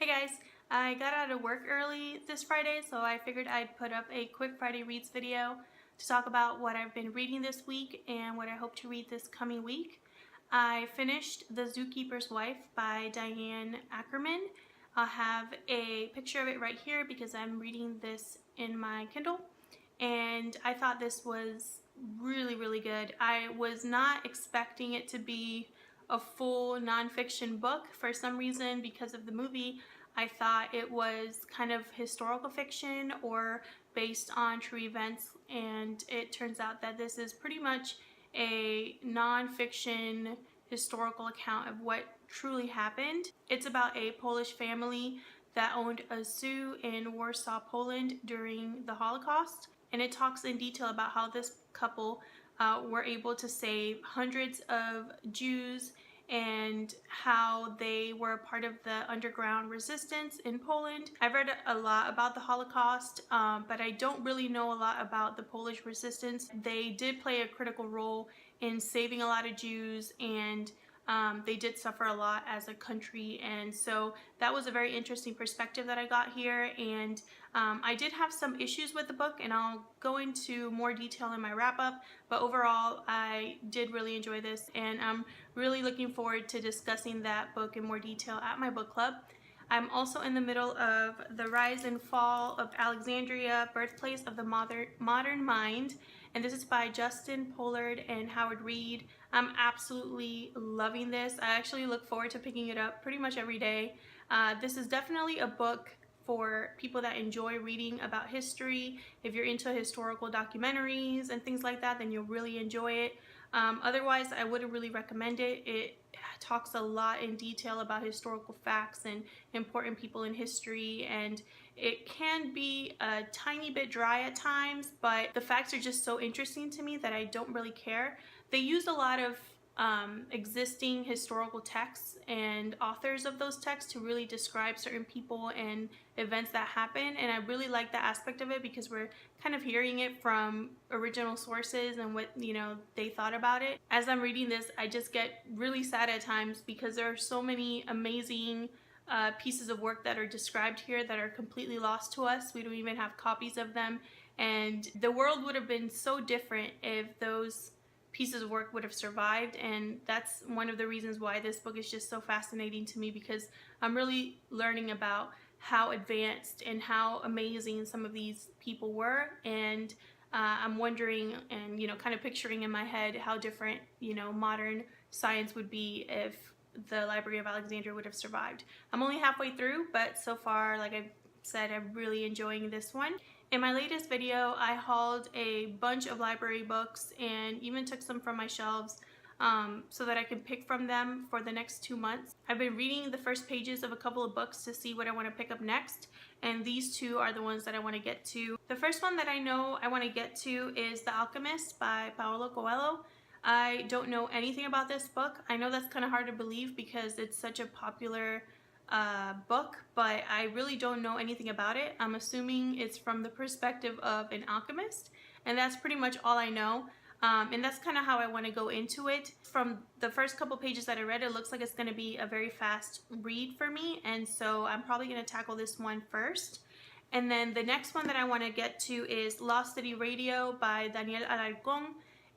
Hey guys, I got out of work early this Friday, so I figured I'd put up a quick Friday Reads video to talk about what I've been reading this week and what I hope to read this coming week. I finished The Zookeepers Wife by Diane Ackerman. I'll have a picture of it right here because I'm reading this in my Kindle, and I thought this was really good. I was not expecting it to be a full nonfiction book. For some reason, because of the movie, I thought it was kind of historical fiction or based on true events, and it turns out that this is pretty much a nonfiction historical account of what truly happened. It's about a Polish family that owned a zoo in Warsaw, Poland during the Holocaust, and it talks in detail about how this couple were able to save hundreds of Jews and how they were part of the underground resistance in Poland. I've read a lot about the Holocaust, but I don't really know a lot about the Polish resistance. They did play a critical role in saving a lot of Jews, and they did suffer a lot as a country, and so that was a very interesting perspective that I got here. And I did have some issues with the book, and I'll go into more detail in my wrap-up, but overall I did really enjoy this, and I'm really looking forward to discussing that book in more detail at my book club. I'm also in the middle of The Rise and Fall of Alexandria, Birthplace of the Modern Mind, and this is by Justin Pollard and Howard Reed. I'm absolutely loving this. I actually look forward to picking it up pretty much every day. This is definitely a book for people that enjoy reading about history. If you're into historical documentaries and things like that, then you'll really enjoy it. Otherwise, I wouldn't really recommend it. It talks a lot in detail about historical facts and important people in history, and it can be a tiny bit dry at times, but the facts are just so interesting to me that I don't really care. They used a lot of existing historical texts and authors of those texts to really describe certain people and events that happen, and I really like that aspect of it because we're kind of hearing it from original sources and what, you know, they thought about it. As I'm reading this, I just get really sad at times because there are so many amazing pieces of work that are described here that are completely lost to us. We don't even have copies of them, and the world would have been so different if those pieces of work would have survived. And that's one of the reasons why this book is just so fascinating to me, because I'm really learning about how advanced and how amazing some of these people were, and I'm wondering and, you know, kind of picturing in my head how different, you know, modern science would be if the Library of Alexandria would have survived. I'm only halfway through, but so far, like I said, I'm really enjoying this one. In my latest video, I hauled a bunch of library books and even took some from my shelves so that I can pick from them for the next 2 months. I've been reading the first pages of a couple of books to see what I want to pick up next, and these two are the ones that I want to get to. The first one that I know I want to get to is The Alchemist by Paulo Coelho. I don't know anything about this book. I know that's kind of hard to believe because it's such a popular book, but I really don't know anything about it. I'm assuming it's from the perspective of an alchemist, and that's pretty much all I know. And that's kind of how I want to go into it. From the first couple pages that I read, it looks like it's going to be a very fast read for me, and so I'm probably going to tackle this one first. And then the next one that I want to get to is Lob City Radio by Daniel Alarcón.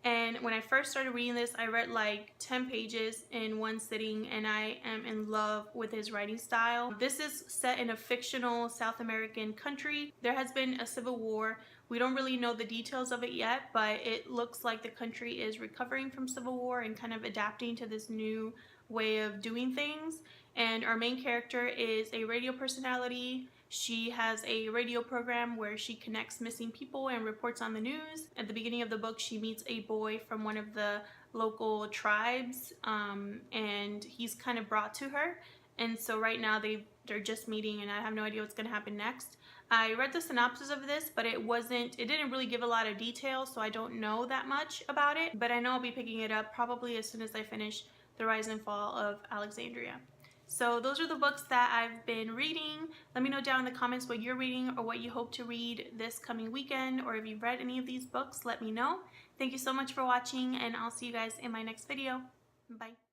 And when I first started reading this, I read like 10 pages in one sitting, and I am in love with his writing style. This is set in a fictional South American country. There has been a civil war. We don't really know the details of it yet, but it looks like the country is recovering from civil war and kind of adapting to this new way of doing things. And our main character is a radio personality. She has a radio program where she connects missing people and reports on the news. At the beginning of the book, she meets a boy from one of the local tribes, and he's kind of brought to her. And so right now they're just meeting, and I have no idea what's going to happen next. I read the synopsis of this, but it didn't really give a lot of detail, so I don't know that much about it. But I know I'll be picking it up probably as soon as I finish The Rise and Fall of Alexandria. So those are the books that I've been reading. Let me know down in the comments what you're reading or what you hope to read this coming weekend, or if you've read any of these books, let me know. Thank you so much for watching, and I'll see you guys in my next video. Bye.